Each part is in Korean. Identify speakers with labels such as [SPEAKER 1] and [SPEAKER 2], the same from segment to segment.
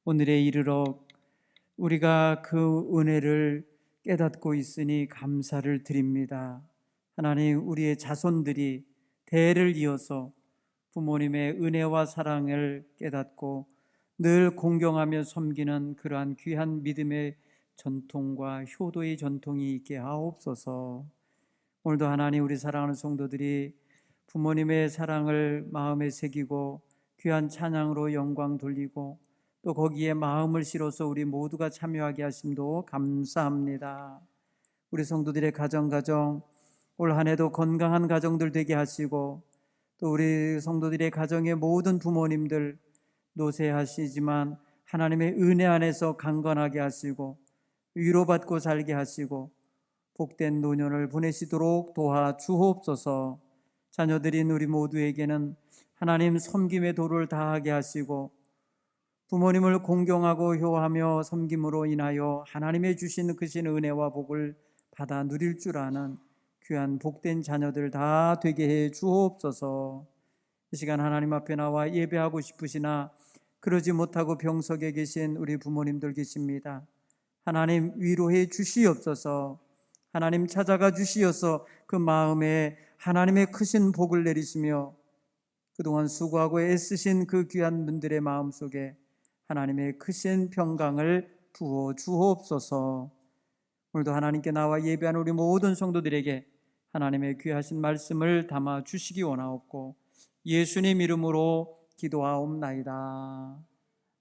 [SPEAKER 1] 오늘에 이르러 우리가 그 은혜를 깨닫고 있으니 감사를 드립니다. 하나님, 우리의 자손들이 대를 이어서 부모님의 은혜와 사랑을 깨닫고 늘 공경하며 섬기는 그러한 귀한 믿음의 전통과 효도의 전통이 있게 하옵소서. 오늘도 하나님, 우리 사랑하는 성도들이 부모님의 사랑을 마음에 새기고 귀한 찬양으로 영광 돌리고 또 거기에 마음을 실어서 우리 모두가 참여하게 하심도 감사합니다. 우리 성도들의 가정 올 한 해도 건강한 가정들 되게 하시고 또 우리 성도들의 가정의 모든 부모님들 노쇠하시지만 하나님의 은혜 안에서 강건하게 하시고 위로받고 살게 하시고 복된 노년을 보내시도록 도와주옵소서. 자녀들인 우리 모두에게는 하나님 섬김의 도를 다하게 하시고 부모님을 공경하고 효하며 섬김으로 인하여 하나님의 주신 크신 은혜와 복을 받아 누릴 줄 아는 귀한 복된 자녀들 다 되게 해 주옵소서. 이 시간 하나님 앞에 나와 예배하고 싶으시나 그러지 못하고 병석에 계신 우리 부모님들 계십니다. 하나님 위로해 주시옵소서. 하나님 찾아가 주시어서 그 마음에 하나님의 크신 복을 내리시며 그동안 수고하고 애쓰신 그 귀한 분들의 마음속에 하나님의 크신 평강을 부어 주옵소서. 오늘도 하나님께 나와 예배하는 우리 모든 성도들에게 하나님의 귀하신 말씀을 담아 주시기 원하옵고 예수님 이름으로 기도하옵나이다.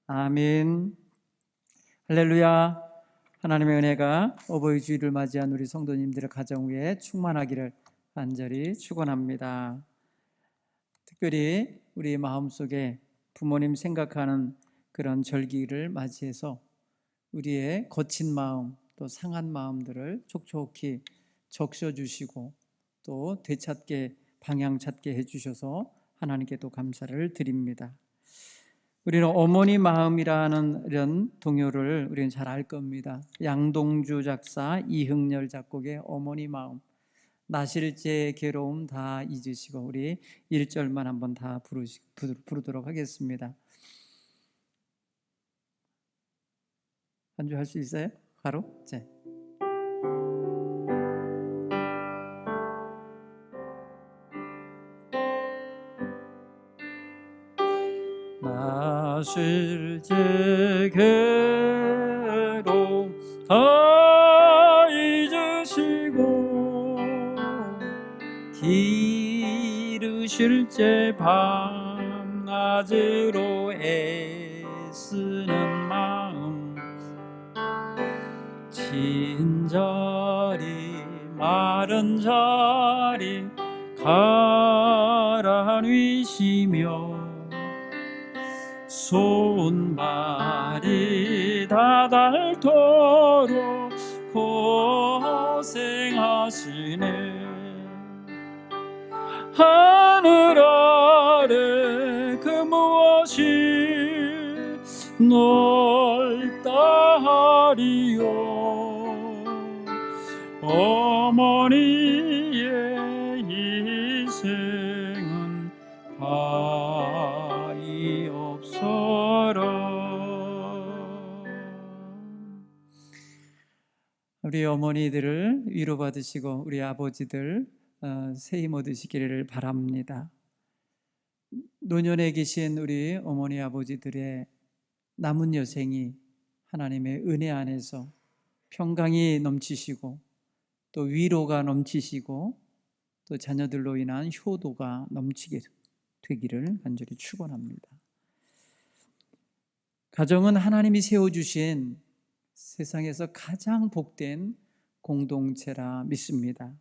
[SPEAKER 1] 아멘. 할렐루야. 하나님의 은혜가 어버이 주일을 맞이한 우리 성도님들의 가정 위에 충만하기를 간절히 축원합니다. 특별히 우리 마음속에 부모님 생각하는 그런 절기를 맞이해서 우리의 거친 마음 또 상한 마음들을 촉촉히 적셔주시고 또 되찾게 방향 찾게 해주셔서 하나님께 또 감사를 드립니다. 우리는 어머니 마음이라는 이런 동요를 우리는 잘 알 겁니다. 양동주 작사, 이흥렬 작곡의 어머니 마음. 나실제의 괴로움 다 잊으시고 우리 1절만 한번 다 부르도록 하겠습니다. 한주할 수 있어요? 바로? 네. 나실제 괴로움 다 잊으시고 기르실제 밤낮으로 애쓰는 마음 친자리 마른 자리 가라앉으시며 손발이 다 닳도록 고생하시네. 하늘 아래 그 무엇이 넓다 하리요. 어머니의 희생은 하이없어라. 우리 어머니들을 위로받으시고 우리 아버지들 새 힘 얻으시기를 바랍니다. 노년에 계신 우리 어머니 아버지들의 남은 여생이 하나님의 은혜 안에서 평강이 넘치시고 또 위로가 넘치시고 또 자녀들로 인한 효도가 넘치게 되기를 간절히 축원합니다. 가정은 하나님이 세워주신 세상에서 가장 복된 공동체라 믿습니다.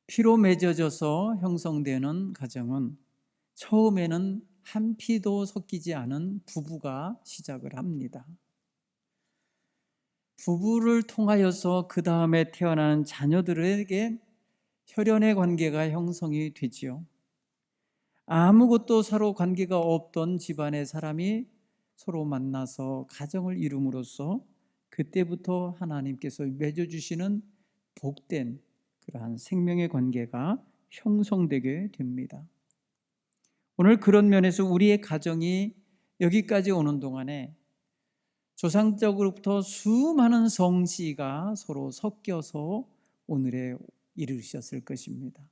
[SPEAKER 1] 피로 맺어져서 형성되는 가정은 처음에는 한 피도 섞이지 않은 부부가 시작을 합니다. 부부를 통하여서 그 다음에 태어나는 자녀들에게 혈연의 관계가 형성이 되지요. 아무것도 서로 관계가 없던 집안의 사람이 서로 만나서 가정을 이룸으로써 그때부터 하나님께서 맺어주시는 복된 그러한 생명의 관계가 형성되게 됩니다. 오늘 그런 면에서 우리의 가정이 여기까지 오는 동안에 조상적으로부터 수많은 성씨가 서로 섞여서 오늘에 이르셨을 것입니다.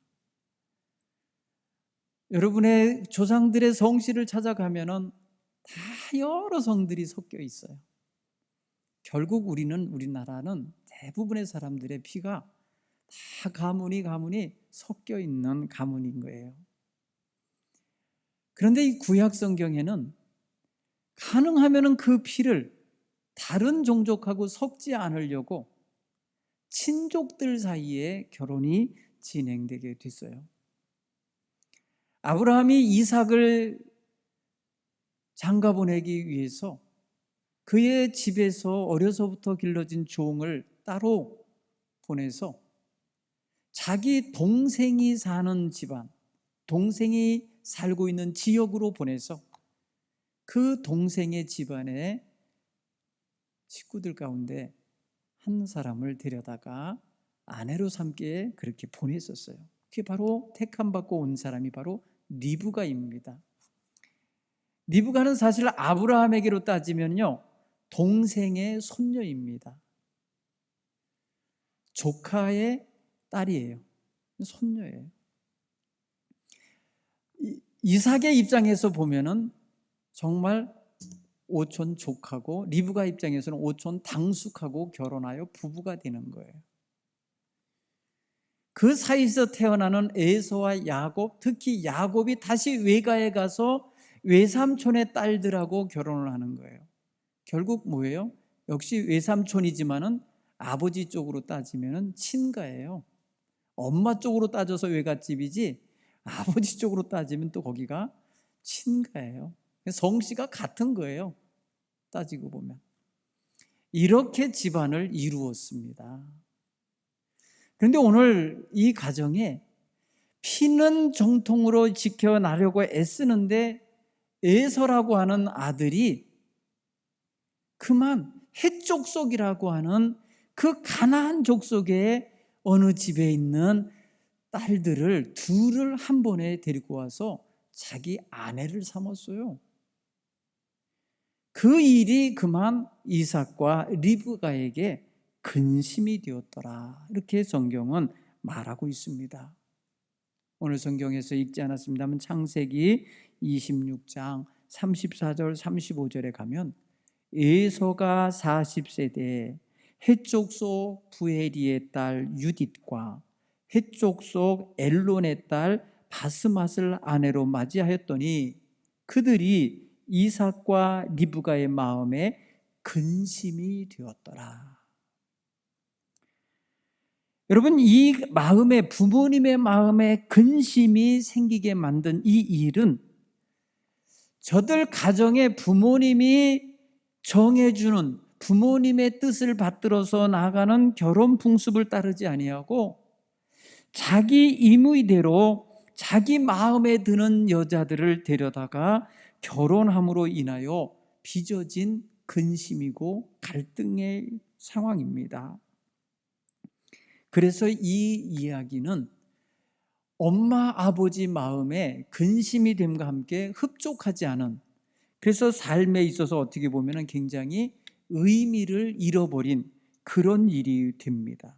[SPEAKER 1] 여러분의 조상들의 성씨를 찾아가면은 다 여러 성들이 섞여 있어요. 결국 우리나라는 대부분의 사람들의 피가 다 가문이 섞여 있는 가문인 거예요. 그런데 이 구약 성경에는 가능하면은 그 피를 다른 종족하고 섞지 않으려고 친족들 사이에 결혼이 진행되게 됐어요. 아브라함이 이삭을 장가 보내기 위해서 그의 집에서 어려서부터 길러진 종을 따로 보내서 자기 동생이 사는 집안, 동생이 살고 있는 지역으로 보내서 그 동생의 집안에 식구들 가운데 한 사람을 데려다가 아내로 삼게 그렇게 보냈었어요. 그게 바로 택함 받고 온 사람이 바로 리브가입니다. 리브가는 사실 아브라함에게로 따지면요, 동생의 손녀입니다. 조카의 딸이에요. 손녀예요. 이삭의 입장에서 보면은 정말 오촌 족하고, 리브가 입장에서는 오촌 당숙하고 결혼하여 부부가 되는 거예요. 그 사이에서 태어나는 에서와 야곱, 특히 야곱이 다시 외가에 가서 외삼촌의 딸들하고 결혼을 하는 거예요. 결국 뭐예요? 역시 외삼촌이지만은 아버지 쪽으로 따지면은 친가예요. 엄마 쪽으로 따져서 외갓집이지 아버지 쪽으로 따지면 또 거기가 친가예요. 성씨가 같은 거예요. 따지고 보면. 이렇게 집안을 이루었습니다. 그런데 오늘 이 가정에 피는 정통으로 지켜나려고 애쓰는데 에서라고 하는 아들이 그만 헷족속이라고 하는 그 가나안 족속의 어느 집에 있는 딸들을 둘을 한 번에 데리고 와서 자기 아내를 삼았어요. 그 일이 그만 이삭과 리브가에게 근심이 되었더라. 이렇게 성경은 말하고 있습니다. 오늘 성경에서 읽지 않았습니다만 창세기 26장 34절 35절에 가면 에서가 40세대에 헷족속 부에리의 딸 유딧과 헷족속 엘론의 딸 바스맛을 아내로 맞이하였더니 그들이 이삭과 리브가의 마음에 근심이 되었더라. 여러분, 이 마음에, 부모님의 마음에 근심이 생기게 만든 이 일은 저들 가정의 부모님이 정해주는 부모님의 뜻을 받들어서 나아가는 결혼 풍습을 따르지 아니하고 자기 임의대로 자기 마음에 드는 여자들을 데려다가 결혼함으로 인하여 빚어진 근심이고 갈등의 상황입니다. 그래서 이 이야기는 엄마 아버지 마음에 근심이 됨과 함께 흡족하지 않은, 그래서 삶에 있어서 어떻게 보면 굉장히 의미를 잃어버린 그런 일이 됩니다.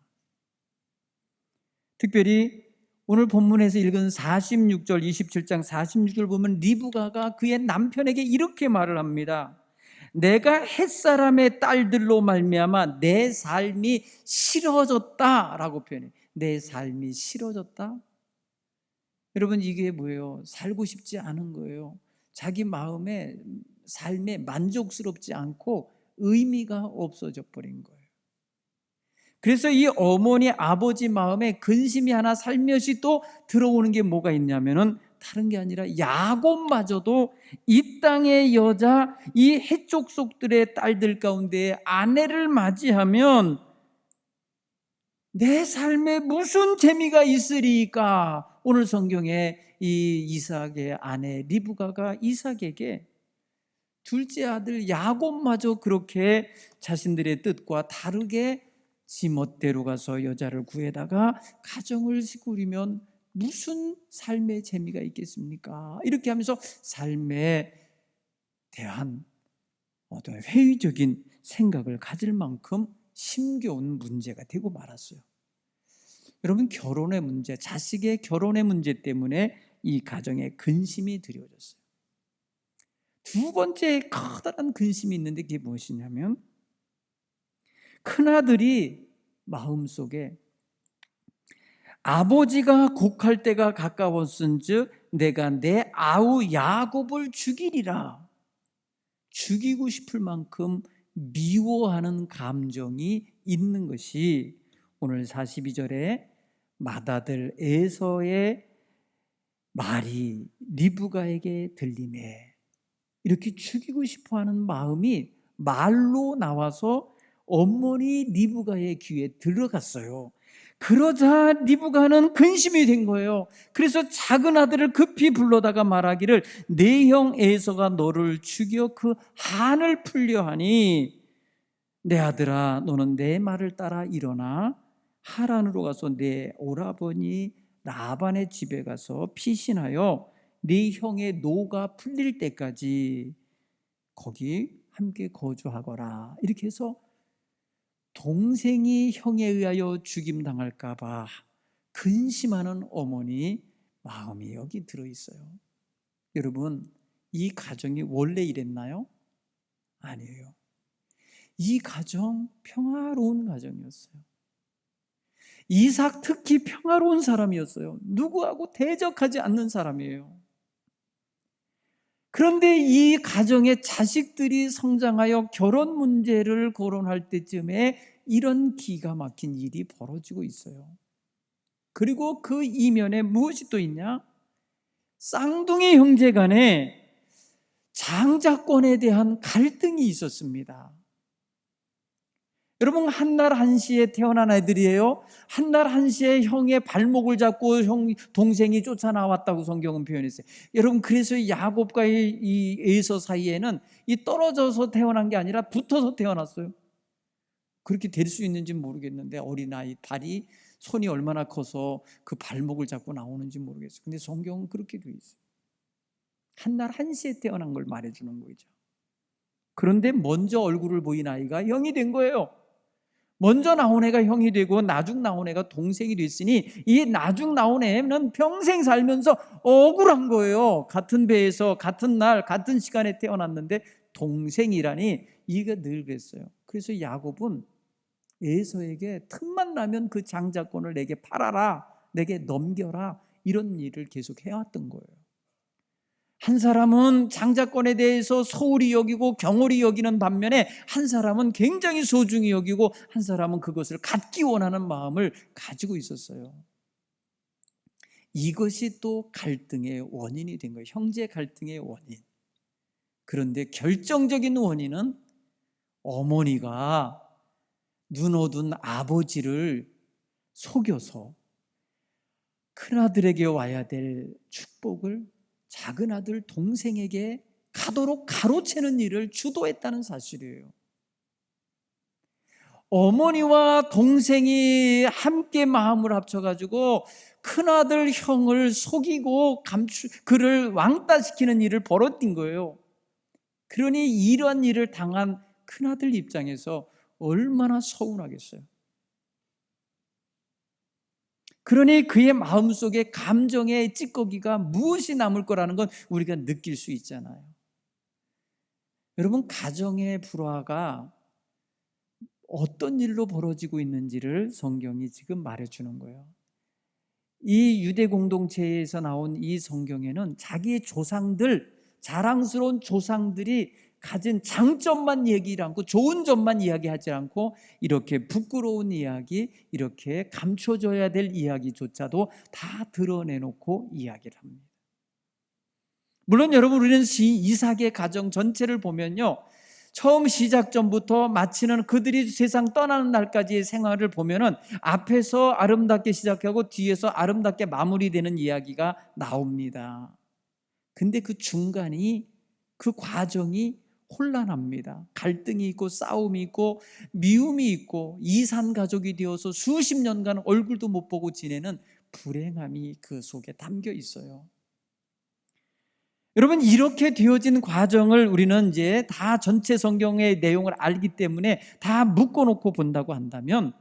[SPEAKER 1] 특별히 오늘 본문에서 읽은 46절 27장 46절 보면 리브가가 그의 남편에게 이렇게 말을 합니다. 내가 햇사람의 딸들로 말미암아 내 삶이 싫어졌다라고 표현해요. 내 삶이 싫어졌다? 여러분, 이게 뭐예요? 살고 싶지 않은 거예요. 자기 마음에 삶에 만족스럽지 않고 의미가 없어져 버린 거예요. 그래서 이 어머니 아버지 마음에 근심이 하나 살며시 또 들어오는 게 뭐가 있냐면은 다른 게 아니라 야곱마저도 이 땅의 여자, 이 헷족속들의 딸들 가운데 아내를 맞이하면 내 삶에 무슨 재미가 있으리까? 오늘 성경에 이 이삭의 아내 리브가가 이삭에게 둘째 아들 야곱마저 그렇게 자신들의 뜻과 다르게 지멋대로 가서 여자를 구해다가 가정을 꾸리면 무슨 삶의 재미가 있겠습니까? 이렇게 하면서 삶의 대한 어떤 회의적인 생각을 가질 만큼 심겨운 문제가 되고 말았어요. 여러분, 결혼의 문제, 자식의 결혼의 문제 때문에 이 가정에 근심이 드리워졌어요. 두 번째 커다란 근심이 있는데 그게 무엇이냐면, 큰아들이 마음속에 아버지가 곡할 때가 가까웠은즉 내가 내 아우 야곱을 죽이리라, 죽이고 싶을 만큼 미워하는 감정이 있는 것이 오늘 42절에 맏아들 에서의 말이 리브가에게 들리매, 이렇게 죽이고 싶어하는 마음이 말로 나와서 어머니 리브가의 귀에 들어갔어요. 그러자 리브가는 근심이 된 거예요. 그래서 작은 아들을 급히 불러다가 말하기를 내 형 에서가 너를 죽여 그 한을 풀려 하니 내 아들아, 너는 내 말을 따라 일어나 하란으로 가서 내 오라버니 라반의 집에 가서 피신하여 네 형의 노가 풀릴 때까지 거기 함께 거주하거라. 이렇게 해서 동생이 형에 의하여 죽임당할까 봐 근심하는 어머니 마음이 여기 들어있어요. 여러분, 이 가정이 원래 이랬나요? 아니에요. 이 가정 평화로운 가정이었어요. 이삭 특히 평화로운 사람이었어요. 누구하고 대적하지 않는 사람이에요. 그런데 이 가정의 자식들이 성장하여 결혼 문제를 거론할 때쯤에 이런 기가 막힌 일이 벌어지고 있어요. 그리고 그 이면에 무엇이 또 있냐? 쌍둥이 형제 간에 장자권에 대한 갈등이 있었습니다. 여러분, 한날 한시에 태어난 애들이에요. 한날 한시에 형의 발목을 잡고 동생이 쫓아나왔다고 성경은 표현했어요. 여러분, 그래서 야곱과 이 에서 사이에는 이 떨어져서 태어난 게 아니라 붙어서 태어났어요. 그렇게 될 수 있는지 모르겠는데, 어린아이 발이, 손이 얼마나 커서 그 발목을 잡고 나오는지 모르겠어요. 근데 성경은 그렇게 되어 있어요. 한날 한시에 태어난 걸 말해주는 거죠. 그런데 먼저 얼굴을 보인 아이가 형이 된 거예요. 먼저 나온 애가 형이 되고 나중 나온 애가 동생이 됐으니 이 나중 나온 애는 평생 살면서 억울한 거예요. 같은 배에서 같은 날 같은 시간에 태어났는데 동생이라니, 이게 늘 그랬어요. 그래서 야곱은 에서에게 틈만 나면 그 장자권을 내게 팔아라, 내게 넘겨라, 이런 일을 계속 해왔던 거예요. 한 사람은 장자권에 대해서 소홀히 여기고 경홀히 여기는 반면에 한 사람은 굉장히 소중히 여기고 한 사람은 그것을 갖기 원하는 마음을 가지고 있었어요. 이것이 또 갈등의 원인이 된 거예요. 형제 갈등의 원인. 그런데 결정적인 원인은 어머니가 눈어둔 아버지를 속여서 큰아들에게 와야 될 축복을 작은 아들 동생에게 가도록 가로채는 일을 주도했다는 사실이에요. 어머니와 동생이 함께 마음을 합쳐가지고 큰아들 형을 속이고 그를 왕따시키는 일을 벌였던 거예요. 그러니 이러한 일을 당한 큰아들 입장에서 얼마나 서운하겠어요. 그러니 그의 마음속에 감정의 찌꺼기가 무엇이 남을 거라는 건 우리가 느낄 수 있잖아요. 여러분, 가정의 불화가 어떤 일로 벌어지고 있는지를 성경이 지금 말해주는 거예요. 이 유대 공동체에서 나온 이 성경에는 자기의 조상들, 자랑스러운 조상들이 가진 장점만 얘기를 않고 좋은 점만 이야기하지 않고 이렇게 부끄러운 이야기, 이렇게 감춰져야 될 이야기조차도 다 드러내놓고 이야기를 합니다. 물론 여러분, 우리는 이삭의 가정 전체를 보면요, 처음 시작 전부터 마치는 그들이 세상 떠나는 날까지의 생활을 보면은 앞에서 아름답게 시작하고 뒤에서 아름답게 마무리되는 이야기가 나옵니다. 근데 그 중간이, 그 과정이 혼란합니다. 갈등이 있고 싸움이 있고 미움이 있고 이산 가족이 되어서 수십 년간 얼굴도 못 보고 지내는 불행함이 그 속에 담겨 있어요. 여러분, 이렇게 되어진 과정을 우리는 이제 다 전체 성경의 내용을 알기 때문에 다 묶어놓고 본다고 한다면,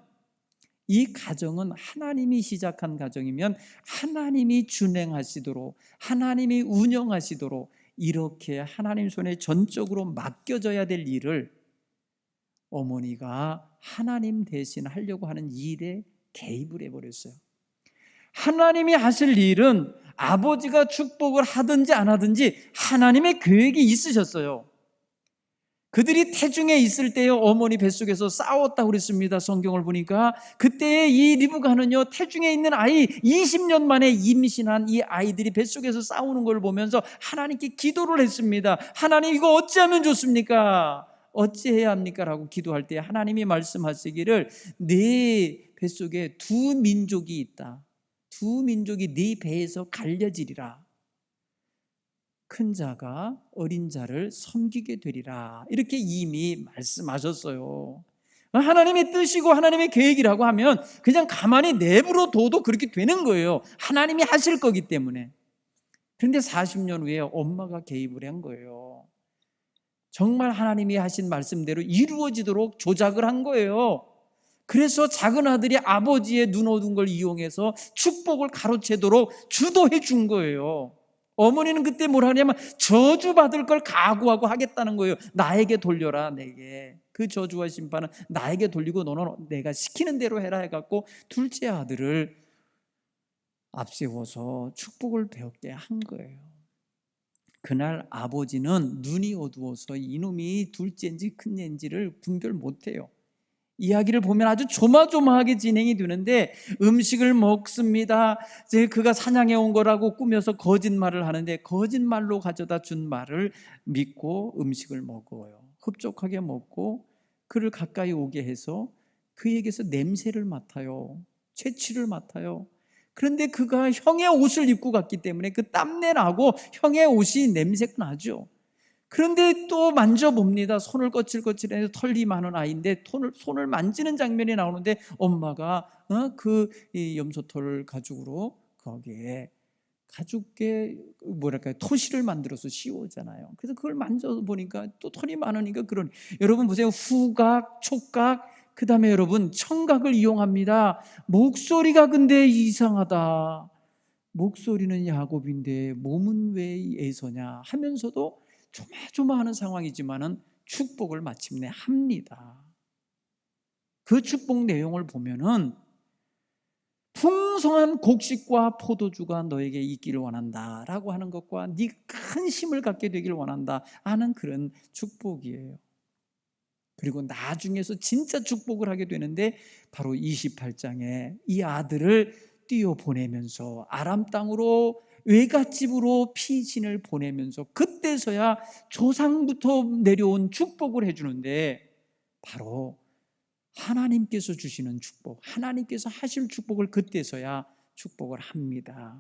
[SPEAKER 1] 이 가정은 하나님이 시작한 가정이면 하나님이 준행하시도록, 하나님이 운영하시도록 이렇게 하나님 손에 전적으로 맡겨져야 될 일을 어머니가 하나님 대신 하려고 하는 일에 개입을 해버렸어요. 하나님이 하실 일은 아버지가 축복을 하든지 안 하든지 하나님의 계획이 있으셨어요. 그들이 태중에 있을 때에 어머니 뱃속에서 싸웠다고 그랬습니다. 성경을 보니까 그때의 이 리브가는요, 태중에 있는 아이 20년 만에 임신한 이 아이들이 뱃속에서 싸우는 걸 보면서 하나님께 기도를 했습니다. 하나님, 이거 어찌하면 좋습니까? 어찌해야 합니까? 라고 기도할 때 하나님이 말씀하시기를, 네 뱃속에 두 민족이 있다. 두 민족이 네 배에서 갈려지리라. 큰 자가 어린 자를 섬기게 되리라. 이렇게 이미 말씀하셨어요. 하나님의 뜻이고 하나님의 계획이라고 하면 그냥 가만히 내버려 둬도 그렇게 되는 거예요. 하나님이 하실 거기 때문에. 그런데 40년 후에 엄마가 개입을 한 거예요. 정말 하나님이 하신 말씀대로 이루어지도록 조작을 한 거예요. 그래서 작은 아들이 아버지의 눈 어두운 걸 이용해서 축복을 가로채도록 주도해 준 거예요. 어머니는 그때 뭘 하냐면 저주받을 걸 각오하고 하겠다는 거예요. 나에게 돌려라, 내게. 그 저주와 심판은 나에게 돌리고 너는 내가 시키는 대로 해라 해갖고 둘째 아들을 앞세워서 축복을 배웠게 한 거예요. 그날 아버지는 눈이 어두워서 이놈이 둘째인지 큰애인지를 분별 못해요. 이야기를 보면 아주 조마조마하게 진행이 되는데, 음식을 먹습니다. 이제 그가 사냥해 온 거라고 꾸며서 거짓말을 하는데, 거짓말로 가져다 준 말을 믿고 음식을 먹어요. 흡족하게 먹고 그를 가까이 오게 해서 그에게서 냄새를 맡아요. 채취를 맡아요. 그런데 그가 형의 옷을 입고 갔기 때문에 그 땀내 나고 형의 옷이 냄새가 나죠. 그런데 또 만져봅니다. 손을 거칠거칠해서 털이 많은 아이인데 손을 만지는 장면이 나오는데 엄마가 그 염소털 가죽으로 거기에 가죽에 토시를 만들어서 씌우잖아요. 그래서 그걸 만져보니까 또 털이 많으니까 그런, 여러분 보세요. 후각, 촉각, 그 다음에 여러분 청각을 이용합니다. 목소리가 근데 이상하다. 목소리는 야곱인데 몸은 왜 에서냐 하면서도 조마조마하는 상황이지만은 축복을 마침내 합니다. 그 축복 내용을 보면은 풍성한 곡식과 포도주가 너에게 있기를 원한다 라고 하는 것과 네 큰 힘을 갖게 되기를 원한다 하는 그런 축복이에요. 그리고 나중에서 진짜 축복을 하게 되는데 바로 28장에 이 아들을 띄어보내면서 아람 땅으로 외갓집으로 피신을 보내면서 그때서야 조상부터 내려온 축복을 해주는데, 바로 하나님께서 주시는 축복, 하나님께서 하실 축복을 그때서야 축복을 합니다.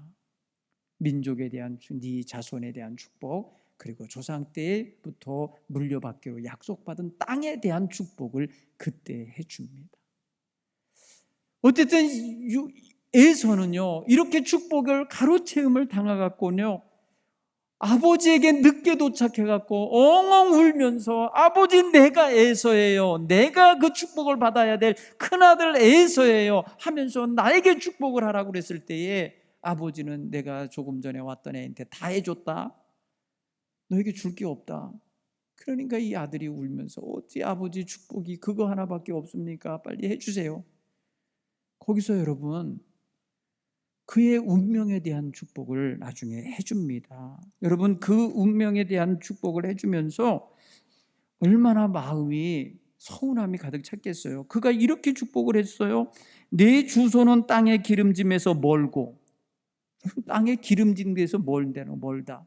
[SPEAKER 1] 민족에 대한, 네 자손에 대한 축복, 그리고 조상 때부터 물려받기로 약속받은 땅에 대한 축복을 그때 해줍니다. 어쨌든 에서는요, 이렇게 축복을 가로채음을 당해갖고요, 아버지에게 늦게 도착해갖고 엉엉 울면서 아버지, 내가 에서예요, 내가 그 축복을 받아야 될 큰아들 에서예요 하면서 나에게 축복을 하라고 그랬을 때에 아버지는 내가 조금 전에 왔던 애한테 다 해줬다, 너에게 줄 게 없다. 그러니까 이 아들이 울면서 어찌 아버지 축복이 그거 하나밖에 없습니까? 빨리 해주세요. 거기서 여러분 그의 운명에 대한 축복을 나중에 해줍니다. 여러분, 그 운명에 대한 축복을 해주면서 얼마나 마음이 서운함이 가득 찼겠어요. 그가 이렇게 축복을 했어요. 내 주소는 땅의 기름짐에서 멀고, 땅의 기름진 데서 멀다.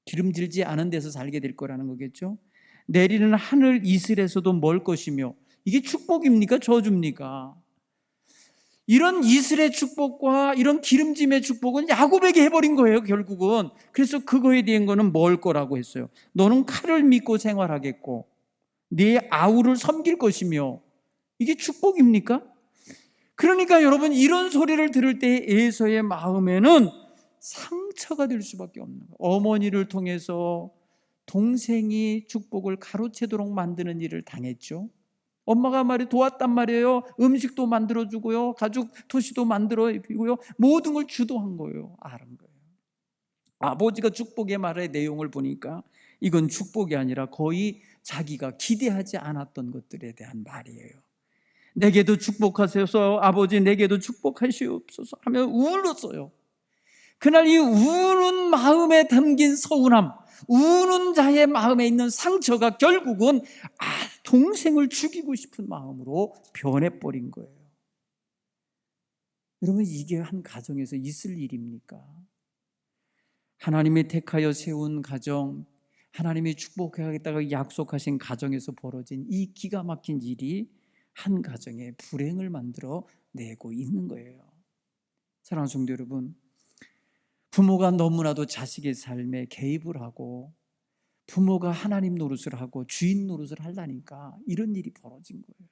[SPEAKER 1] 기름질지 않은 데서 살게 될 거라는 거겠죠. 내리는 하늘 이슬에서도 멀 것이며, 이게 축복입니까? 저주입니까? 이런 이슬의 축복과 이런 기름짐의 축복은 야곱에게 해버린 거예요, 결국은. 그래서 그거에 대한 거는 멀 거라고 했어요. 너는 칼을 믿고 생활하겠고 네 아우를 섬길 것이며, 이게 축복입니까? 그러니까 여러분, 이런 소리를 들을 때 에서의 마음에는 상처가 될 수밖에 없는 거예요. 어머니를 통해서 동생이 축복을 가로채도록 만드는 일을 당했죠. 엄마가 도왔단 말이에요. 음식도 만들어주고요, 가죽 토시도 만들어주고요, 모든 걸 주도한 거예요. 아는 거예요. 아버지가 축복의 말의 내용을 보니까 이건 축복이 아니라 거의 자기가 기대하지 않았던 것들에 대한 말이에요. 내게도 축복하셔서 아버지, 내게도 축복하시옵소서 하며 울었어요. 그날 이 우는 마음에 담긴 서운함, 우는 자의 마음에 있는 상처가 결국은 동생을 죽이고 싶은 마음으로 변해버린 거예요. 여러분, 이게 한 가정에서 있을 일입니까? 하나님이 택하여 세운 가정, 하나님이 축복하겠다고 약속하신 가정에서 벌어진 이 기가 막힌 일이 한 가정의 불행을 만들어 내고 있는 거예요. 사랑하는 성도 여러분, 부모가 너무나도 자식의 삶에 개입을 하고 부모가 하나님 노릇을 하고 주인 노릇을 하려니까 이런 일이 벌어진 거예요.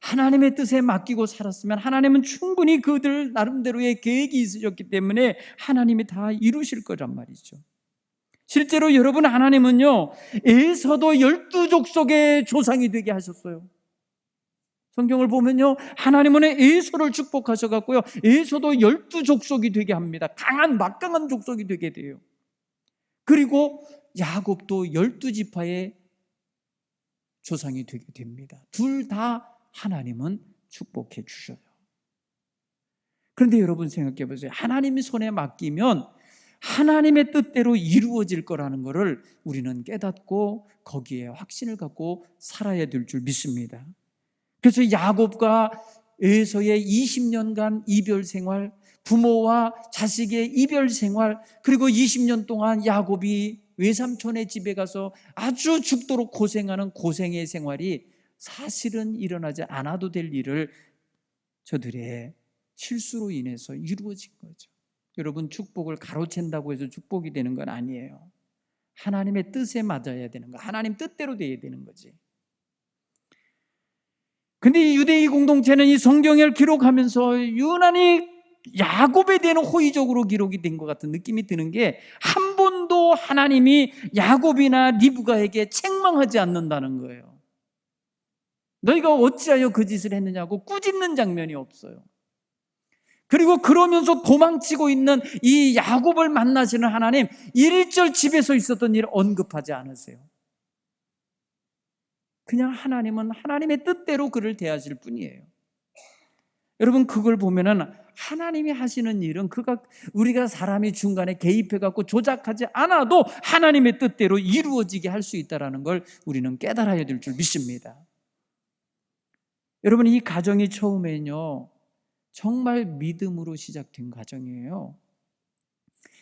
[SPEAKER 1] 하나님의 뜻에 맡기고 살았으면 하나님은 충분히 그들 나름대로의 계획이 있으셨기 때문에 하나님이 다 이루실 거란 말이죠. 실제로 여러분, 하나님은요, 에서도 12족속의 조상이 되게 하셨어요. 성경을 보면요, 하나님은 에서를 축복하셔갖고요, 에서도 12족속이 되게 합니다. 막강한 족속이 되게 돼요. 그리고 야곱도 12지파의 조상이 되게 됩니다. 둘 다 하나님은 축복해 주셔요. 그런데 여러분, 생각해 보세요. 하나님의 손에 맡기면 하나님의 뜻대로 이루어질 거라는 것을 우리는 깨닫고 거기에 확신을 갖고 살아야 될 줄 믿습니다. 그래서 야곱과 에서의 20년간 이별 생활, 부모와 자식의 이별 생활, 그리고 20년 동안 야곱이 외삼촌의 집에 가서 아주 죽도록 고생하는 고생의 생활이 사실은 일어나지 않아도 될 일을 저들의 실수로 인해서 이루어진 거죠. 여러분, 축복을 가로챈다고 해서 축복이 되는 건 아니에요. 하나님의 뜻에 맞아야 되는 거, 하나님 뜻대로 돼야 되는 거지. 근데 이 유대인 공동체는 이 성경을 기록하면서 유난히 야곱에 대한 호의적으로 기록이 된 것 같은 느낌이 드는 게, 한 번도 하나님이 야곱이나 리브가에게 책망하지 않는다는 거예요. 너희가 어찌하여 그 짓을 했느냐고 꾸짖는 장면이 없어요. 그리고 그러면서 도망치고 있는 이 야곱을 만나시는 하나님, 1절 집에서 있었던 일을 언급하지 않으세요. 그냥 하나님은 하나님의 뜻대로 그를 대하실 뿐이에요. 여러분, 그걸 보면은 하나님이 하시는 일은 우리가 사람이 중간에 개입해갖고 조작하지 않아도 하나님의 뜻대로 이루어지게 할 수 있다는 걸 우리는 깨달아야 될 줄 믿습니다. 여러분, 이 가정이 처음에는요, 정말 믿음으로 시작된 가정이에요.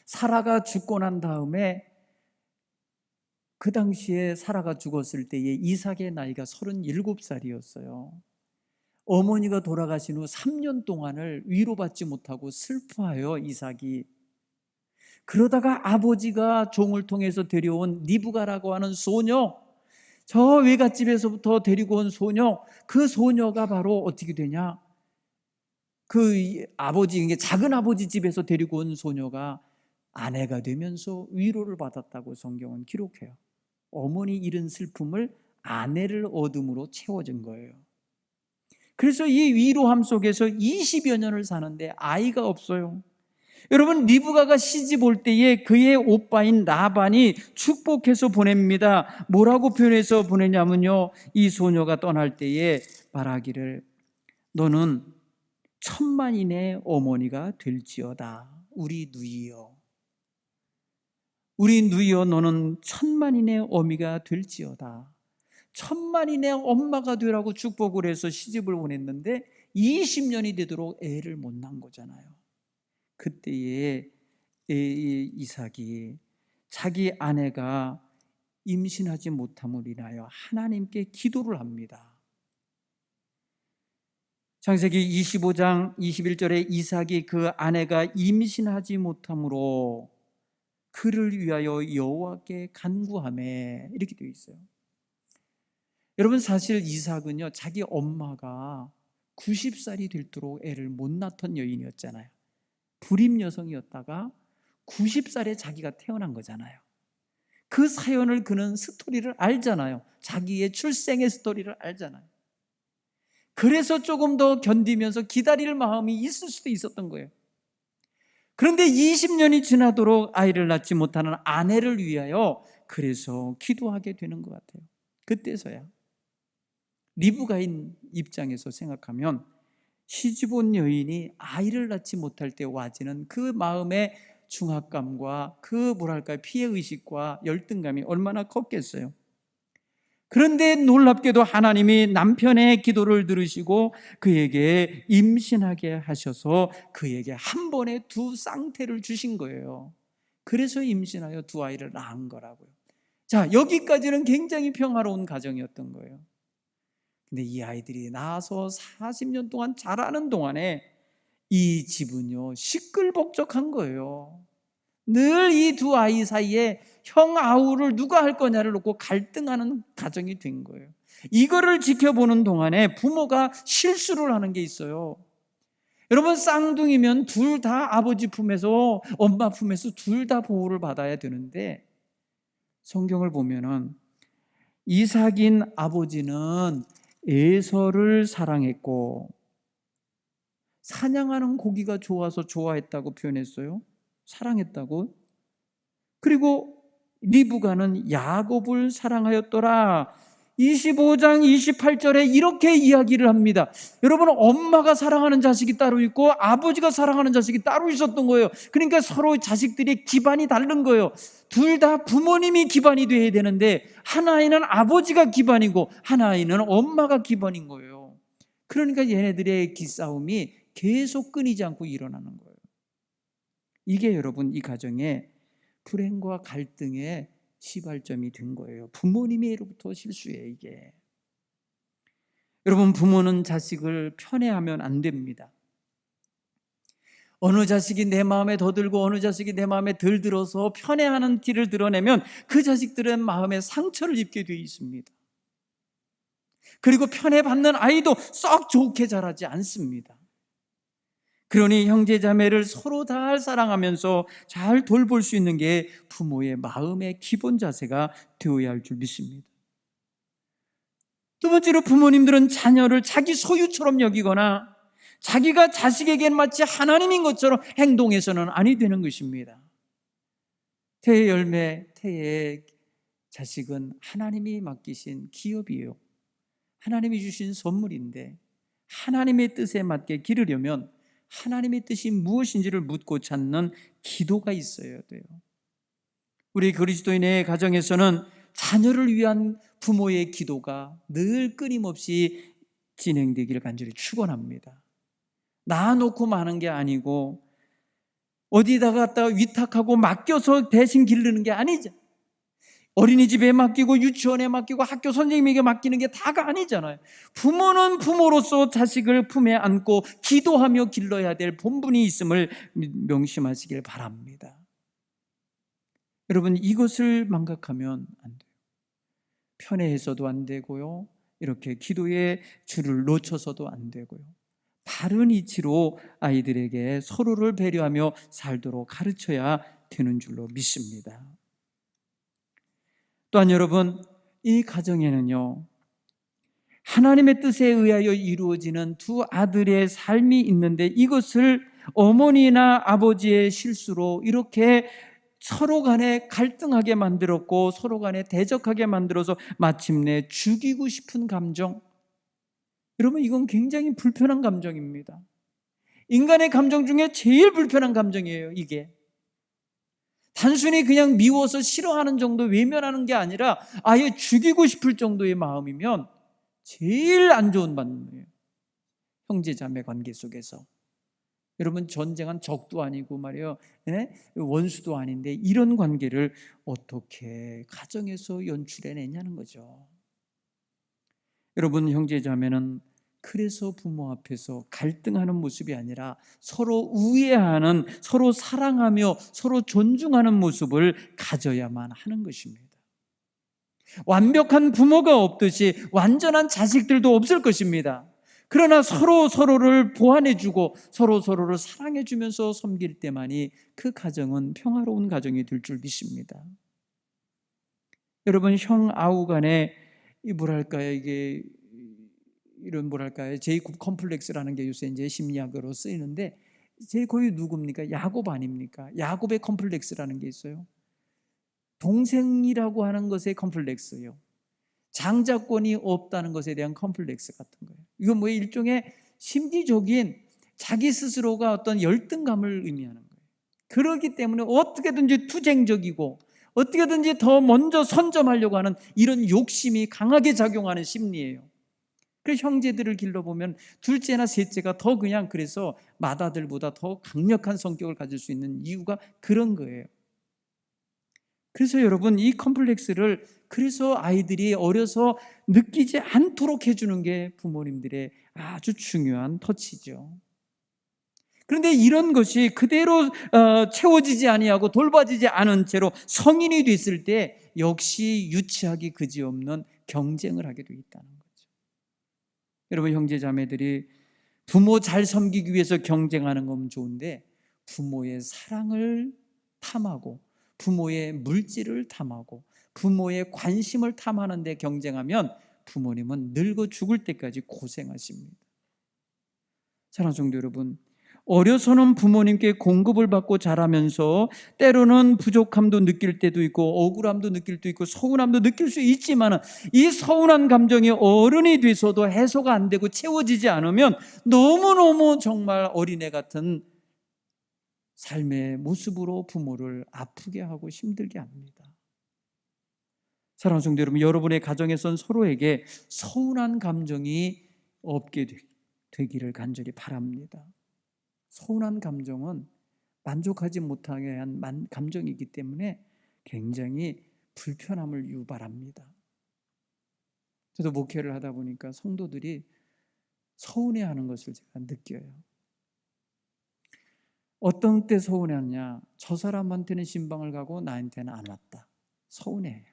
[SPEAKER 1] 사라가 죽고 난 다음에, 그 당시에 사라가 죽었을 때에 이삭의 나이가 37살이었어요. 어머니가 돌아가신 후 3년 동안을 위로받지 못하고 슬퍼하여 이삭이, 그러다가 아버지가 종을 통해서 데려온 리브가라고 하는 소녀, 저 외갓집에서부터 데리고 온 소녀, 그 소녀가 바로 어떻게 되냐, 그 아버지, 작은 아버지 집에서 데리고 온 소녀가 아내가 되면서 위로를 받았다고 성경은 기록해요. 어머니 잃은 슬픔을 아내를 얻음으로 채워진 거예요. 그래서 이 위로함 속에서 20여 년을 사는데 아이가 없어요. 여러분, 리브가가 시집 올 때에 그의 오빠인 라반이 축복해서 보냅니다. 뭐라고 표현해서 보내냐면요, 이 소녀가 떠날 때에 말하기를, 너는 천만인의 어머니가 될지어다. 우리 누이여, 우리 누이여, 너는 천만인의 어미가 될지어다. 천만인의 엄마가 되라고 축복을 해서 시집을 보냈는데 20년이 되도록 애를 못 낳은 거잖아요. 그때에 이삭이 자기 아내가 임신하지 못함을 인하여 하나님께 기도를 합니다. 창세기 25장 21절에 이삭이 그 아내가 임신하지 못함으로 그를 위하여 여호와께 간구하매, 이렇게 되어 있어요. 여러분, 사실 이삭은요, 자기 엄마가 90살이 될도록 애를 못 낳던 여인이었잖아요. 불임 여성이었다가 90살에 자기가 태어난 거잖아요. 그 사연을 그는 스토리를 알잖아요. 자기의 출생의 스토리를 알잖아요. 그래서 조금 더 견디면서 기다릴 마음이 있을 수도 있었던 거예요. 그런데 20년이 지나도록 아이를 낳지 못하는 아내를 위하여 그래서 기도하게 되는 것 같아요. 그때서야 리브가인 입장에서 생각하면 시집 온 여인이 아이를 낳지 못할 때 와지는 그 마음의 중압감과 그 피해의식과 열등감이 얼마나 컸겠어요. 그런데 놀랍게도 하나님이 남편의 기도를 들으시고 그에게 임신하게 하셔서 그에게 한 번에 두 쌍태를 주신 거예요. 그래서 임신하여 두 아이를 낳은 거라고요. 자, 여기까지는 굉장히 평화로운 가정이었던 거예요. 근데 이 아이들이 나와서 40년 동안 자라는 동안에 이 집은요 시끌벅적한 거예요. 늘 이 두 아이 사이에 형 아우를 누가 할 거냐를 놓고 갈등하는 가정이 된 거예요. 이거를 지켜보는 동안에 부모가 실수를 하는 게 있어요. 여러분, 쌍둥이면 둘 다 아버지 품에서 엄마 품에서 둘 다 보호를 받아야 되는데 성경을 보면은 이삭인 아버지는 에서를 사랑했고 사냥하는 고기가 좋아서 좋아했다고 표현했어요. 사랑했다고. 그리고 리브가는 야곱을 사랑하였더라. 25장 28절에 이렇게 이야기를 합니다. 여러분, 엄마가 사랑하는 자식이 따로 있고 아버지가 사랑하는 자식이 따로 있었던 거예요. 그러니까 서로 자식들이 기반이 다른 거예요. 둘 다 부모님이 기반이 돼야 되는데 한 아이는 아버지가 기반이고 한 아이는 엄마가 기반인 거예요. 그러니까 얘네들의 기싸움이 계속 끊이지 않고 일어나는 거예요. 이게 여러분 이 가정의 불행과 갈등의 시발점이 된 거예요. 부모님으로부터 실수예요, 이게. 여러분, 부모는 자식을 편애하면 안 됩니다. 어느 자식이 내 마음에 더 들고 어느 자식이 내 마음에 덜 들어서 편애하는 티를 드러내면 그 자식들은 마음에 상처를 입게 되어 있습니다. 그리고 편애받는 아이도 썩 좋게 자라지 않습니다. 그러니 형제자매를 서로 다 사랑하면서 잘 돌볼 수 있는 게 부모의 마음의 기본 자세가 되어야 할 줄 믿습니다. 두 번째로, 부모님들은 자녀를 자기 소유처럼 여기거나 자기가 자식에게 마치 하나님인 것처럼 행동해서는 아니 되는 것입니다. 태의 열매, 태의 자식은 하나님이 맡기신 기업이에요. 하나님이 주신 선물인데 하나님의 뜻에 맞게 기르려면 하나님의 뜻이 무엇인지를 묻고 찾는 기도가 있어야 돼요. 우리 그리스도인의 가정에서는 자녀를 위한 부모의 기도가 늘 끊임없이 진행되기를 간절히 축원합니다. 낳아놓고 마는 게 아니고 어디다 갖다가 위탁하고 맡겨서 대신 기르는 게 아니죠. 어린이집에 맡기고 유치원에 맡기고 학교 선생님에게 맡기는 게 다가 아니잖아요. 부모는 부모로서 자식을 품에 안고 기도하며 길러야 될 본분이 있음을 명심하시길 바랍니다. 여러분, 이것을 망각하면 안 돼요. 편애해서도 안 되고요, 이렇게 기도의 줄을 놓쳐서도 안 되고요, 바른 이치로 아이들에게 서로를 배려하며 살도록 가르쳐야 되는 줄로 믿습니다. 또한 여러분, 이 가정에는요 하나님의 뜻에 의하여 이루어지는 두 아들의 삶이 있는데 이것을 어머니나 아버지의 실수로 이렇게 서로 간에 갈등하게 만들었고 서로 간에 대적하게 만들어서 마침내 죽이고 싶은 감정, 여러분 이건 굉장히 불편한 감정입니다. 인간의 감정 중에 제일 불편한 감정이에요. 이게 단순히 그냥 미워서 싫어하는 정도, 외면하는 게 아니라 아예 죽이고 싶을 정도의 마음이면 제일 안 좋은 반응이에요. 형제자매 관계 속에서 여러분, 전쟁한 적도 아니고 말이에요, 원수도 아닌데 이런 관계를 어떻게 가정에서 연출해내냐는 거죠. 여러분, 형제자매는 그래서 부모 앞에서 갈등하는 모습이 아니라 서로 우애하는, 서로 사랑하며 서로 존중하는 모습을 가져야만 하는 것입니다. 완벽한 부모가 없듯이 완전한 자식들도 없을 것입니다. 그러나 서로를 보완해주고 서로를 사랑해주면서 섬길 때만이 그 가정은 평화로운 가정이 될 줄 믿습니다. 여러분, 형 아우 간에 이게 이런 제이콥 컴플렉스라는 게 요새 이제 심리학으로 쓰이는데, 제이콥이 누굽니까? 야곱 아닙니까? 야곱의 컴플렉스라는 게 있어요. 동생이라고 하는 것의 컴플렉스예요. 장자권이 없다는 것에 대한 컴플렉스 같은 거예요. 이건 뭐 일종의 심리적인 자기 스스로가 어떤 열등감을 의미하는 거예요. 그렇기 때문에 어떻게든지 투쟁적이고 어떻게든지 더 먼저 선점하려고 하는 이런 욕심이 강하게 작용하는 심리예요. 그래서 형제들을 길러보면 둘째나 셋째가 더 그냥 그래서 맏아들보다 더 강력한 성격을 가질 수 있는 이유가 그런 거예요. 그래서 여러분, 이 컴플렉스를 그래서 아이들이 어려서 느끼지 않도록 해주는 게 부모님들의 아주 중요한 터치죠. 그런데 이런 것이 그대로 채워지지 아니하고 돌봐지지 않은 채로 성인이 됐을 때 역시 유치하기 그지없는 경쟁을 하게 되어 있다는 거죠. 여러분, 형제 자매들이 부모 잘 섬기기 위해서 경쟁하는 건 좋은데, 부모의 사랑을 탐하고 부모의 물질을 탐하고 부모의 관심을 탐하는 데 경쟁하면 부모님은 늙어 죽을 때까지 고생하십니다. 사랑하는 성도 여러분, 어려서는 부모님께 공급을 받고 자라면서 때로는 부족함도 느낄 때도 있고 억울함도 느낄 때도 있고 서운함도 느낄 수 있지만, 이 서운한 감정이 어른이 돼서도 해소가 안 되고 채워지지 않으면 너무너무 정말 어린애 같은 삶의 모습으로 부모를 아프게 하고 힘들게 합니다. 사랑하는 성도 여러분, 여러분의 가정에선 서로에게 서운한 감정이 없게 되기를 간절히 바랍니다. 서운한 감정은 만족하지 못하게 한 감정이기 때문에 굉장히 불편함을 유발합니다. 저도 목회를 하다 보니까 성도들이 서운해하는 것을 제가 느껴요. 어떤 때 서운해하냐? 저 사람한테는 신방을 가고 나한테는 안 왔다. 서운해해요.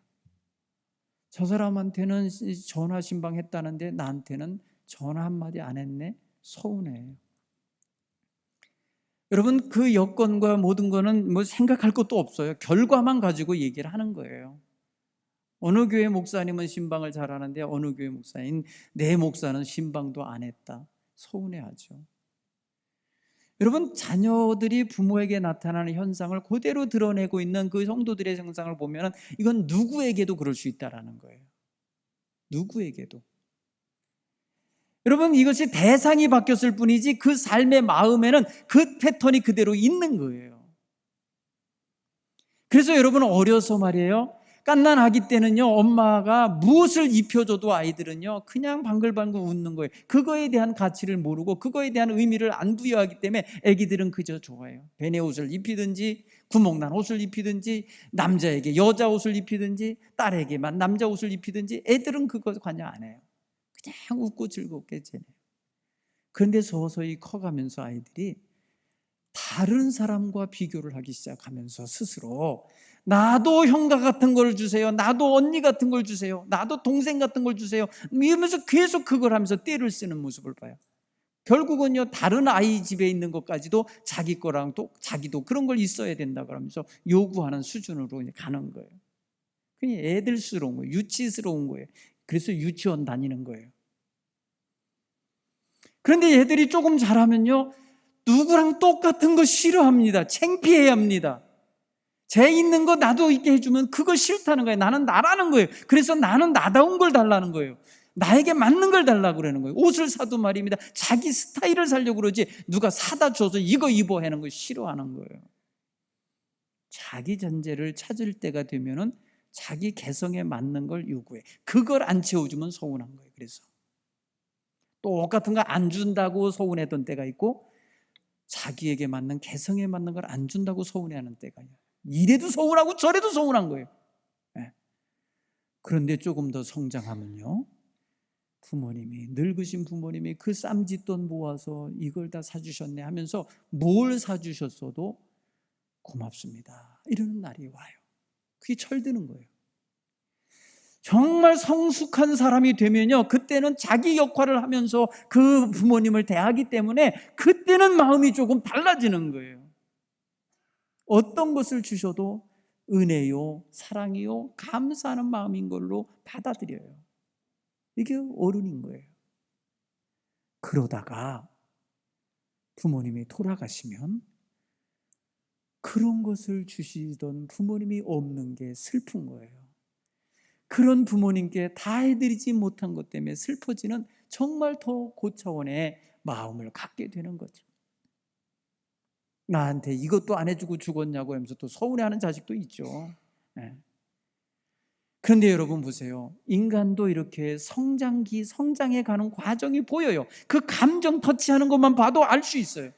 [SPEAKER 1] 저 사람한테는 전화 신방했다는데 나한테는 전화 한마디 안 했네. 서운해해요. 여러분, 그 여건과 모든 거는 뭐 생각할 것도 없어요. 결과만 가지고 얘기를 하는 거예요. 어느 교회 목사님은 신방을 잘하는데 어느 교회 목사인 내 목사는 신방도 안 했다. 서운해하죠. 여러분, 자녀들이 부모에게 나타나는 현상을 그대로 드러내고 있는 그 성도들의 형상을 보면 이건 누구에게도 그럴 수 있다라는 거예요. 누구에게도. 여러분, 이것이 대상이 바뀌었을 뿐이지 그 삶의 마음에는 그 패턴이 그대로 있는 거예요. 그래서 여러분, 어려서 말이에요, 갓난 아기 때는요, 엄마가 무엇을 입혀줘도 아이들은요 그냥 방글방글 웃는 거예요. 그거에 대한 가치를 모르고 그거에 대한 의미를 안 부여하기 때문에 아기들은 그저 좋아해요. 베네 옷을 입히든지 구멍난 옷을 입히든지 남자에게 여자 옷을 입히든지 딸에게만 남자 옷을 입히든지 애들은 그거 관여 안 해요. 그냥 웃고 즐겁게 지내요. 그런데 서서히 커가면서 아이들이 다른 사람과 비교를 하기 시작하면서 스스로 나도 형과 같은 걸 주세요, 나도 언니 같은 걸 주세요, 나도 동생 같은 걸 주세요 이러면서 계속 그걸 하면서 떼를 쓰는 모습을 봐요. 결국은요, 다른 아이 집에 있는 것까지도 자기 거랑 또 자기도 그런 걸 있어야 된다 그러면서 요구하는 수준으로 가는 거예요. 그냥 애들스러운 거예요. 유치스러운 거예요. 그래서 유치원 다니는 거예요. 그런데 애들이 조금 자라면요, 누구랑 똑같은 거 싫어합니다. 창피해야 합니다. 제 있는 거 나도 있게 해주면 그거 싫다는 거예요. 나는 나라는 거예요. 그래서 나는 나다운 걸 달라는 거예요. 나에게 맞는 걸 달라고 그러는 거예요. 옷을 사도 말입니다, 자기 스타일을 살려고 그러지 누가 사다 줘서 이거 입어 하는 거 싫어하는 거예요. 자기 전제를 찾을 때가 되면은 자기 개성에 맞는 걸 요구해. 그걸 안 채워주면 서운한 거예요. 그래서 똑같은 거 안 준다고 서운했던 때가 있고, 자기에게 맞는 개성에 맞는 걸 안 준다고 서운해하는 때가 있어요. 이래도 서운하고 저래도 서운한 거예요. 네. 그런데 조금 더 성장하면요, 부모님이, 늙으신 부모님이 그 쌈짓돈 모아서 이걸 다 사주셨네 하면서 뭘 사주셨어도 고맙습니다 이러는 날이 와요. 그게 철드는 거예요. 정말 성숙한 사람이 되면요, 그때는 자기 역할을 하면서 그 부모님을 대하기 때문에 그때는 마음이 조금 달라지는 거예요. 어떤 것을 주셔도 은혜요, 사랑이요, 감사하는 마음인 걸로 받아들여요. 이게 어른인 거예요. 그러다가 부모님이 돌아가시면 그런 것을 주시던 부모님이 없는 게 슬픈 거예요. 그런 부모님께 다 해드리지 못한 것 때문에 슬퍼지는 정말 더 고차원의 마음을 갖게 되는 거죠. 나한테 이것도 안 해주고 죽었냐고 하면서 또 서운해하는 자식도 있죠. 네. 그런데 여러분 보세요. 인간도 이렇게 성장해 가는 과정이 보여요. 그 감정 터치하는 것만 봐도 알 수 있어요.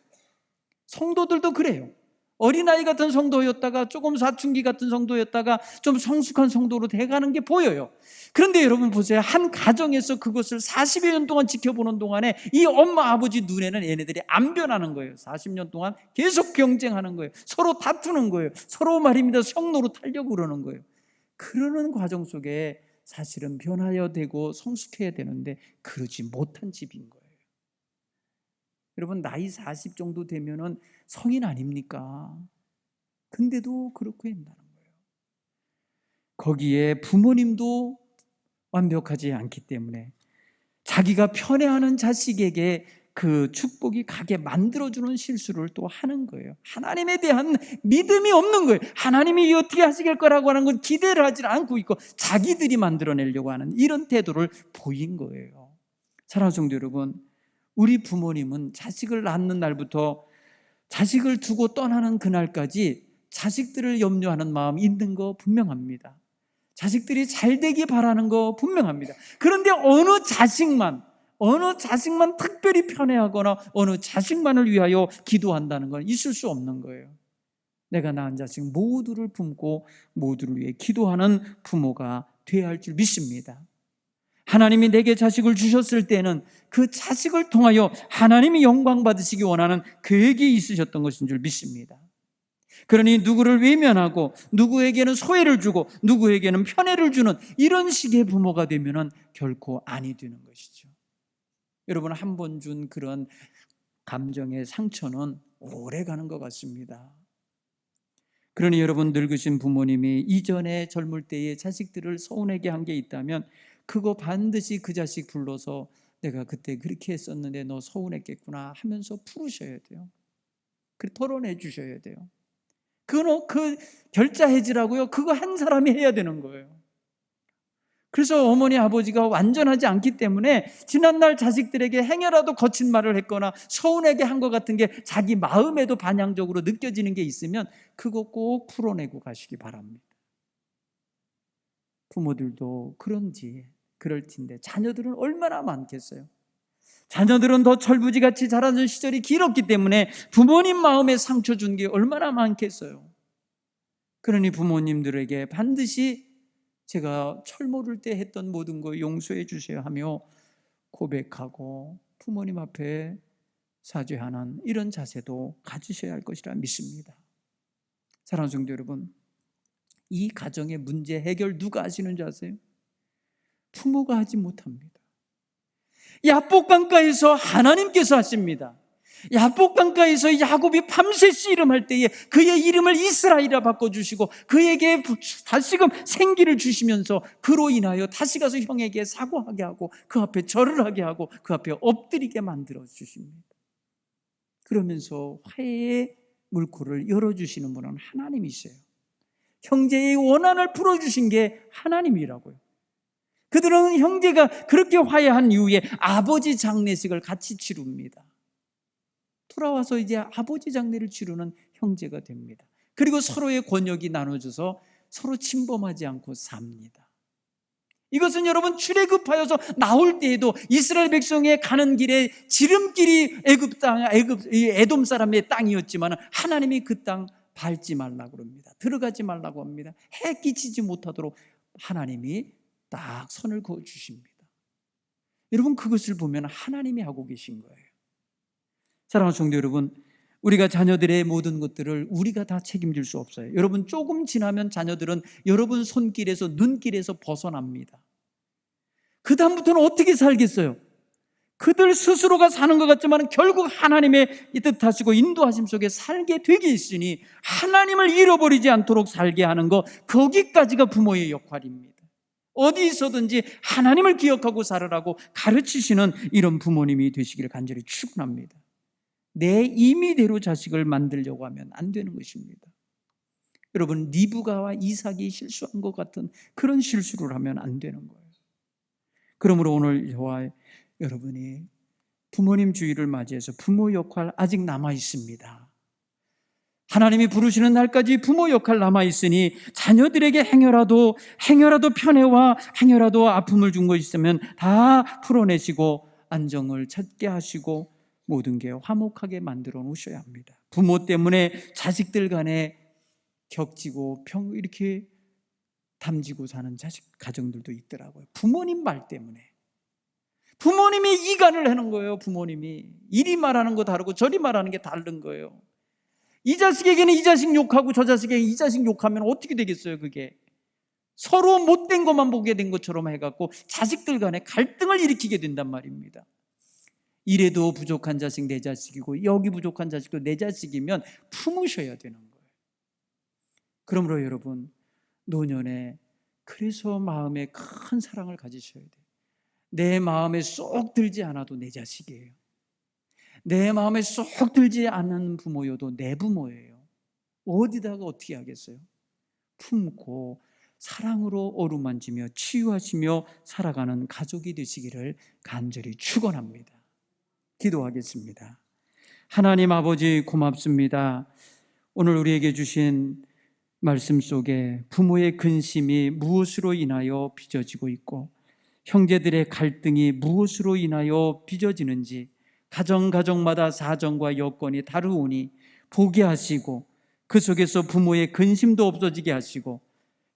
[SPEAKER 1] 성도들도 그래요. 어린아이 같은 성도였다가 조금 사춘기 같은 성도였다가 좀 성숙한 성도로 돼가는 게 보여요. 그런데 여러분 보세요. 한 가정에서 그것을 40여 년 동안 지켜보는 동안에 이 엄마 아버지 눈에는 얘네들이 안 변하는 거예요. 40년 동안 계속 경쟁하는 거예요. 서로 다투는 거예요. 서로 말입니다. 성노로 타려고 그러는 거예요. 그러는 과정 속에 사실은 변화해야 되고 성숙해야 되는데 그러지 못한 집인 거예요. 여러분 나이 40 정도 되면은 성인 아닙니까? 근데도 그렇게 한다는 거예요. 거기에 부모님도 완벽하지 않기 때문에 자기가 편애하는 자식에게 그 축복이 가게 만들어주는 실수를 또 하는 거예요. 하나님에 대한 믿음이 없는 거예요. 하나님이 어떻게 하실 거라고 하는 건 기대를 하지 않고 있고 자기들이 만들어내려고 하는 이런 태도를 보인 거예요. 사랑하는 성도 여러분, 우리 부모님은 자식을 낳는 날부터 자식을 두고 떠나는 그날까지 자식들을 염려하는 마음이 있는 거 분명합니다. 자식들이 잘 되기 바라는 거 분명합니다. 그런데 어느 자식만 특별히 편애하거나 어느 자식만을 위하여 기도한다는 건 있을 수 없는 거예요. 내가 낳은 자식 모두를 품고 모두를 위해 기도하는 부모가 되어야 할 줄 믿습니다. 하나님이 내게 자식을 주셨을 때는 그 자식을 통하여 하나님이 영광 받으시기 원하는 계획이 있으셨던 것인 줄 믿습니다. 그러니 누구를 외면하고 누구에게는 소외를 주고 누구에게는 편애를 주는 이런 식의 부모가 되면 결코 아니 되는 것이죠. 여러분 한 번 준 그런 감정의 상처는 오래 가는 것 같습니다. 그러니 여러분 늙으신 부모님이 이전에 젊을 때의 자식들을 서운하게 한 게 있다면 그거 반드시 그 자식 불러서 내가 그때 그렇게 했었는데 너 서운했겠구나 하면서 풀으셔야 돼요. 그 털어내 주셔야 돼요. 그 결자 해지라고요. 그거 한 사람이 해야 되는 거예요. 그래서 어머니 아버지가 완전하지 않기 때문에 지난날 자식들에게 행여라도 거친 말을 했거나 서운하게 한 것 같은 게 자기 마음에도 반향적으로 느껴지는 게 있으면 그거 꼭 풀어내고 가시기 바랍니다. 부모들도 그럴 텐데 자녀들은 얼마나 많겠어요. 자녀들은 더 철부지같이 자라는 시절이 길었기 때문에 부모님 마음에 상처 준 게 얼마나 많겠어요. 그러니 부모님들에게 반드시 제가 철 모를 때 했던 모든 거 용서해 주셔야 하며 고백하고 부모님 앞에 사죄하는 이런 자세도 가지셔야 할 것이라 믿습니다. 사랑하는 성도 여러분, 이 가정의 문제 해결 누가 하시는 줄 아세요? 부모가 하지 못합니다. 야복강가에서 하나님께서 하십니다. 야복강가에서 야곱이 밤새 씨름할 때에 그의 이름을 이스라엘이라 바꿔주시고 그에게 다시금 생기를 주시면서 그로 인하여 다시 가서 형에게 사과하게 하고 그 앞에 절을 하게 하고 그 앞에 엎드리게 만들어 주십니다. 그러면서 화해의 물꼬를 열어주시는 분은 하나님이세요. 형제의 원한을 풀어주신 게 하나님이라고요. 그들은 형제가 그렇게 화해한 이후에 아버지 장례식을 같이 치릅니다. 돌아와서 이제 아버지 장례를 치르는 형제가 됩니다. 그리고 서로의 권역이 나눠져서 서로 침범하지 않고 삽니다. 이것은 여러분 출애굽하여서 나올 때에도 이스라엘 백성의 가는 길에 지름길이 에돔 사람의 땅이었지만 하나님이 그 땅 밟지 말라고 합니다. 들어가지 말라고 합니다. 해 끼치지 못하도록 하나님이 딱 선을 그어 주십니다. 여러분 그것을 보면 하나님이 하고 계신 거예요. 사랑하는 성도 여러분, 우리가 자녀들의 모든 것들을 우리가 다 책임질 수 없어요. 여러분, 조금 지나면 자녀들은 여러분 손길에서, 눈길에서 벗어납니다. 그 다음부터는 어떻게 살겠어요? 그들 스스로가 사는 것 같지만 결국 하나님의 이 뜻하시고 인도하심 속에 살게 되게 있으니 하나님을 잃어버리지 않도록 살게 하는 것, 거기까지가 부모의 역할입니다. 어디 있어든지 하나님을 기억하고 살으라고 가르치시는 이런 부모님이 되시기를 간절히 축원합니다. 내 임의대로 자식을 만들려고 하면 안 되는 것입니다. 여러분, 리브가와 이삭이 실수한 것 같은 그런 실수를 하면 안 되는 거예요. 그러므로 오늘 저와 여러분이 부모님 주일을 맞이해서 부모 역할 아직 남아 있습니다. 하나님이 부르시는 날까지 부모 역할 남아 있으니 자녀들에게 행여라도 편애와 행여라도 아픔을 준 거 있으면 다 풀어내시고 안정을 찾게 하시고 모든 게 화목하게 만들어 놓으셔야 합니다. 부모 때문에 자식들 간에 격지고 이렇게 담지고 사는 가정들도 있더라고요. 부모님 말 때문에. 부모님이 이간을 하는 거예요. 부모님이 이리 말하는 거 다르고 저리 말하는 게 다른 거예요. 이 자식에게는 이 자식 욕하고 저 자식에게 이 자식 욕하면 어떻게 되겠어요? 그게 서로 못된 것만 보게 된 것처럼 해갖고 자식들 간에 갈등을 일으키게 된단 말입니다. 이래도 부족한 자식 내 자식이고 여기 부족한 자식도 내 자식이면 품으셔야 되는 거예요. 그러므로 여러분, 노년에 그래서 마음에 큰 사랑을 가지셔야 돼요. 내 마음에 쏙 들지 않아도 내 자식이에요. 내 마음에 쏙 들지 않는 부모여도 내 부모예요. 어디다가 어떻게 하겠어요? 품고 사랑으로 어루만지며 치유하시며 살아가는 가족이 되시기를 간절히 축원합니다. 기도하겠습니다. 하나님 아버지, 고맙습니다. 오늘 우리에게 주신 말씀 속에 부모의 근심이 무엇으로 인하여 빚어지고 있고 형제들의 갈등이 무엇으로 인하여 빚어지는지 가정마다 사정과 여건이 다르오니 보게 하시고 그 속에서 부모의 근심도 없어지게 하시고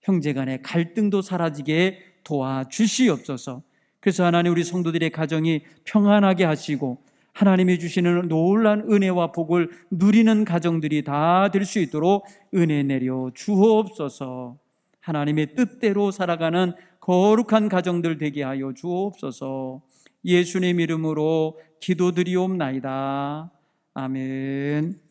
[SPEAKER 1] 형제 간의 갈등도 사라지게 도와주시옵소서. 그래서 하나님, 우리 성도들의 가정이 평안하게 하시고 하나님이 주시는 놀라운 은혜와 복을 누리는 가정들이 다 될 수 있도록 은혜 내려 주옵소서. 하나님의 뜻대로 살아가는 거룩한 가정들 되게 하여 주옵소서. 예수님 이름으로 기도드리옵나이다. 아멘.